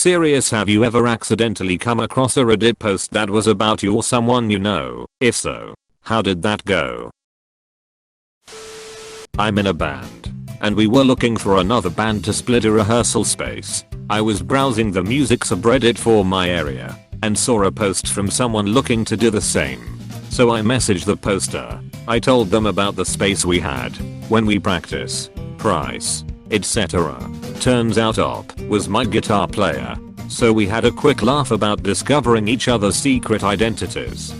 Serious, have you ever accidentally come across a Reddit post that was about you or someone you know? If so, how did that go? I'm in a band, and we were looking for another band to split a rehearsal space. I was browsing the music subreddit for my area, and saw a post from someone looking to do the same. So I messaged the poster. I told them about the space we had, when we practice, price, etc. Turns out Op was my guitar player, so we had a quick laugh about discovering each other's secret identities.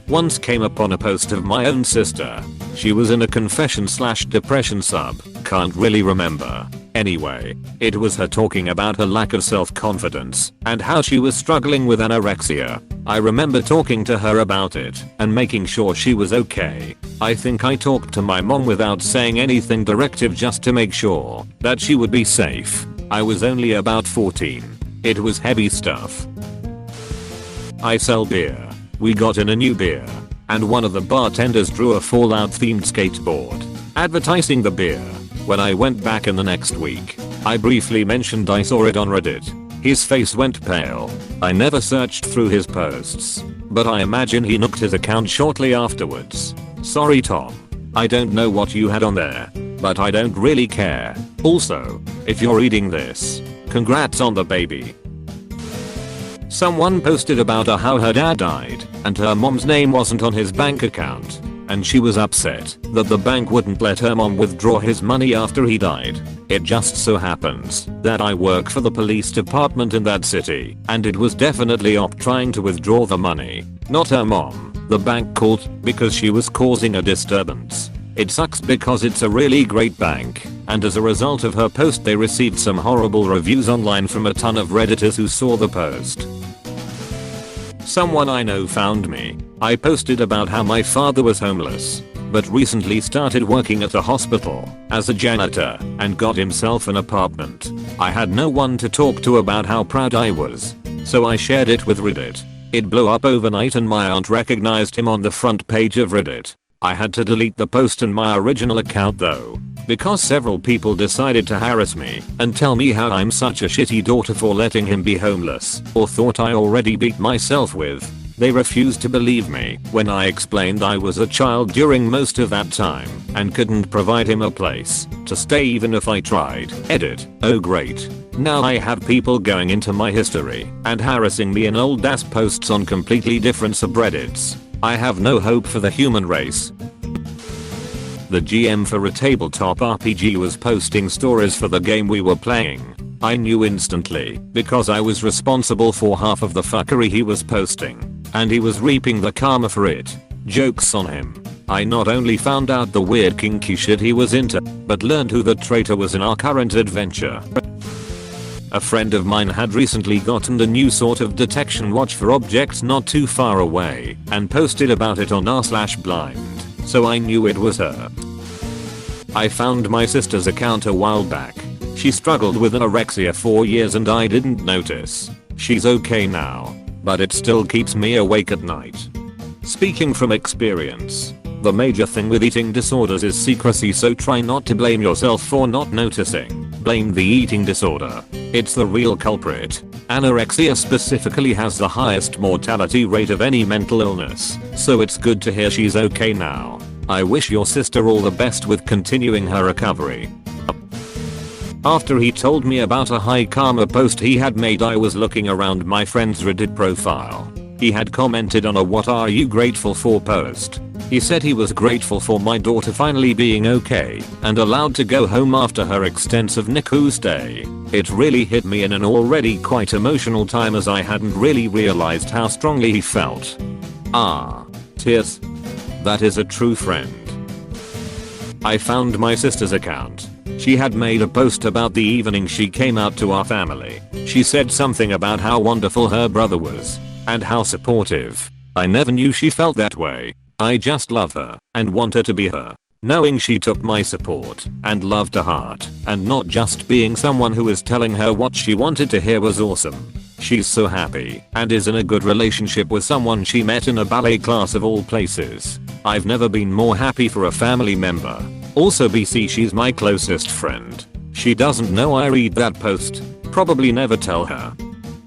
Once came upon a post of my own sister. She was in a confession/depression sub, can't really remember. Anyway, it was her talking about her lack of self-confidence and how she was struggling with anorexia. I remember talking to her about it and making sure she was okay. I think I talked to my mom without saying anything directive just to make sure that she would be safe. I was only about 14. It was heavy stuff. I sell beer. We got in a new beer, and one of the bartenders drew a Fallout themed skateboard, advertising the beer. When I went back in the next week, I briefly mentioned I saw it on Reddit. His face went pale. I never searched through his posts, but I imagine he nuked his account shortly afterwards. Sorry Tom. I don't know what you had on there, but I don't really care. Also, if you're reading this, congrats on the baby. Someone posted about how her dad died and her mom's name wasn't on his bank account, and she was upset that the bank wouldn't let her mom withdraw his money after he died. It just so happens that I work for the police department in that city, and it was definitely Op trying to withdraw the money, not her mom. The bank called because she was causing a disturbance. It sucks because it's a really great bank, and as a result of her post they received some horrible reviews online from a ton of redditors who saw the post. Someone I know found me. I posted about how my father was homeless, but recently started working at a hospital as a janitor and got himself an apartment. I had no one to talk to about how proud I was, so I shared it with Reddit. It blew up overnight and my aunt recognized him on the front page of Reddit. I had to delete the post and my original account though, because several people decided to harass me and tell me how I'm such a shitty daughter for letting him be homeless, or thought I already beat myself with. They refused to believe me when I explained I was a child during most of that time and couldn't provide him a place to stay even if I tried. Edit. Oh great. Now I have people going into my history and harassing me in old ass posts on completely different subreddits. I have no hope for the human race. The GM for a tabletop RPG was posting stories for the game we were playing. I knew instantly because I was responsible for half of the fuckery he was posting, and he was reaping the karma for it. Jokes on him. I not only found out the weird kinky shit he was into, but learned who the traitor was in our current adventure. A friend of mine had recently gotten a new sort of detection watch for objects not too far away and posted about it on r/blind, so I knew it was her. I found my sister's account a while back. She struggled with anorexia for years and I didn't notice. She's okay now, but it still keeps me awake at night. Speaking from experience, the major thing with eating disorders is secrecy, so try not to blame yourself for not noticing. Blame the eating disorder. It's the real culprit. Anorexia specifically has the highest mortality rate of any mental illness, so it's good to hear she's okay now. I wish your sister all the best with continuing her recovery. After he told me about a high karma post he had made, I was looking around my friend's Reddit profile. He had commented on a "What are you grateful for" post. He said he was grateful for my daughter finally being okay and allowed to go home after her extensive NICU stay. It really hit me in an already quite emotional time, as I hadn't really realized how strongly he felt. Ah. Tears. That is a true friend. I found my sister's account. She had made a post about the evening she came out to our family. She said something about how wonderful her brother was and how supportive. I never knew she felt that way. I just love her and want her to be her. Knowing she took my support and love to heart and not just being someone who was telling her what she wanted to hear was awesome. She's so happy and is in a good relationship with someone she met in a ballet class of all places. I've never been more happy for a family member. Also BC, she's my closest friend. She doesn't know I read that post. Probably never tell her.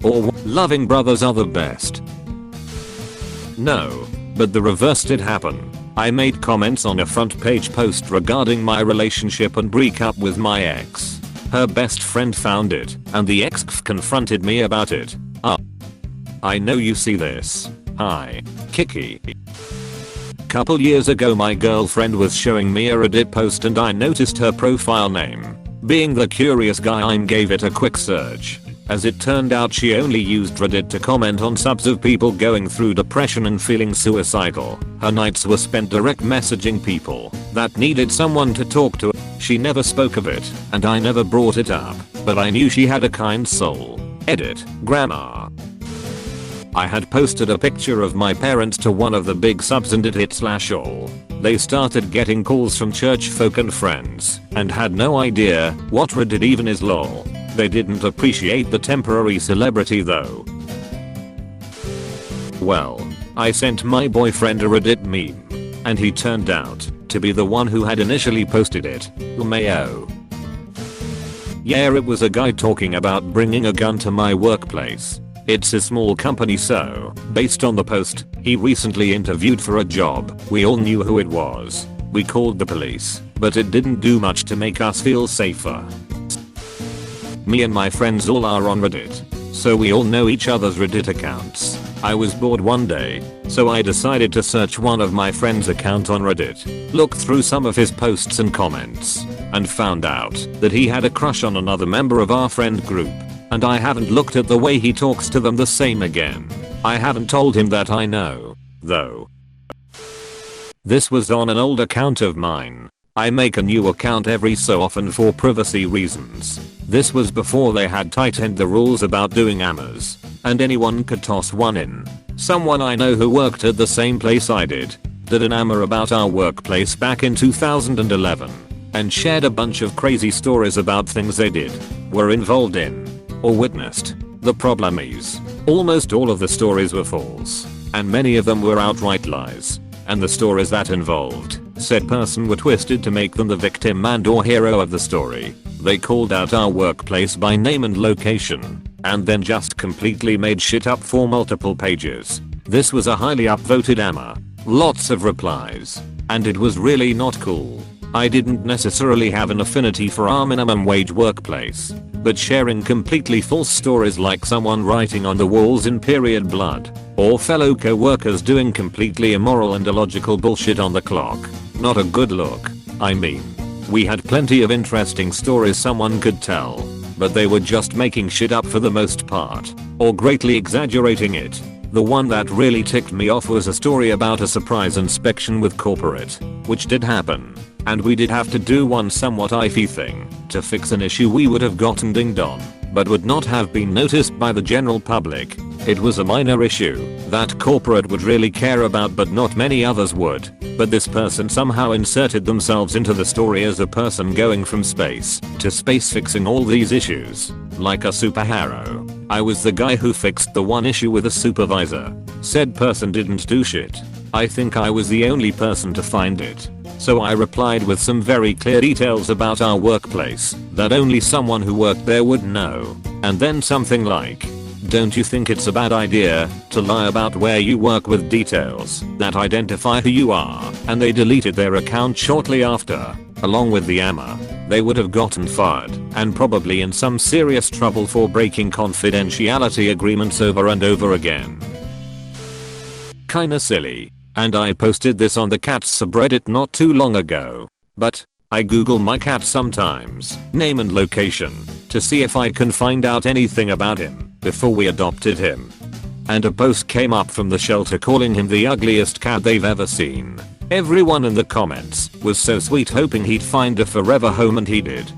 Or loving brothers are the best. No. But the reverse did happen. I made comments on a front page post regarding my relationship and breakup with my ex. Her best friend found it, and the ex confronted me about it. I know you see this. Hi, Kiki. Couple years ago my girlfriend was showing me a Reddit post and I noticed her profile name. Being the curious guy I gave it a quick search. As it turned out she only used Reddit to comment on subs of people going through depression and feeling suicidal. Her nights were spent direct messaging people that needed someone to talk to. She never spoke of it, and I never brought it up, but I knew she had a kind soul. Edit, grammar. I had posted a picture of my parents to one of the big subs and it hit /all. They started getting calls from church folk and friends, and had no idea what Reddit even is lol. They didn't appreciate the temporary celebrity though. Well, I sent my boyfriend a Reddit meme, and he turned out to be the one who had initially posted it. Mayo. Yeah, it was a guy talking about bringing a gun to my workplace. It's a small company, so based on the post, he recently interviewed for a job. We all knew who it was. We called the police, but it didn't do much to make us feel safer. Me and my friends all are on Reddit, so we all know each other's Reddit accounts. I was bored one day, so I decided to search one of my friend's account on Reddit, look through some of his posts and comments, and found out that he had a crush on another member of our friend group, and I haven't looked at the way he talks to them the same again. I haven't told him that I know, though. This was on an old account of mine. I make a new account every so often for privacy reasons. This was before they had tightened the rules about doing AMAs, and anyone could toss one in. Someone I know who worked at the same place I did an AMA about our workplace back in 2011, and shared a bunch of crazy stories about things they did, were involved in, or witnessed. The problem is, almost all of the stories were false, and many of them were outright lies, and the stories that involved said person were twisted to make them the victim and or hero of the story. They called out our workplace by name and location, and then just completely made shit up for multiple pages. This was a highly upvoted AMA, lots of replies, and it was really not cool. I didn't necessarily have an affinity for our minimum wage workplace, but sharing completely false stories like someone writing on the walls in period blood, or fellow co-workers doing completely immoral and illogical bullshit on the clock, not a good look. I mean, we had plenty of interesting stories someone could tell, but they were just making shit up for the most part, or greatly exaggerating it. The one that really ticked me off was a story about a surprise inspection with corporate, which did happen, and we did have to do one somewhat iffy thing to fix an issue we would have gotten dinged on, but would not have been noticed by the general public. It was a minor issue that corporate would really care about but not many others would, but this person somehow inserted themselves into the story as a person going from space to space fixing all these issues, like a superhero. I was the guy who fixed the one issue with a supervisor. Said person didn't do shit. I think I was the only person to find it. So I replied with some very clear details about our workplace that only someone who worked there would know, and then something like, don't you think it's a bad idea to lie about where you work with details that identify who you are? And they deleted their account shortly after, along with the AMA. They would have gotten fired and probably in some serious trouble for breaking confidentiality agreements over and over again. Kinda silly. And I posted this on the cats subreddit not too long ago. But I Google my cat sometimes, name and location, to see if I can find out anything about him before we adopted him. And a post came up from the shelter calling him the ugliest cat they've ever seen. Everyone in the comments was so sweet, hoping he'd find a forever home, and he did.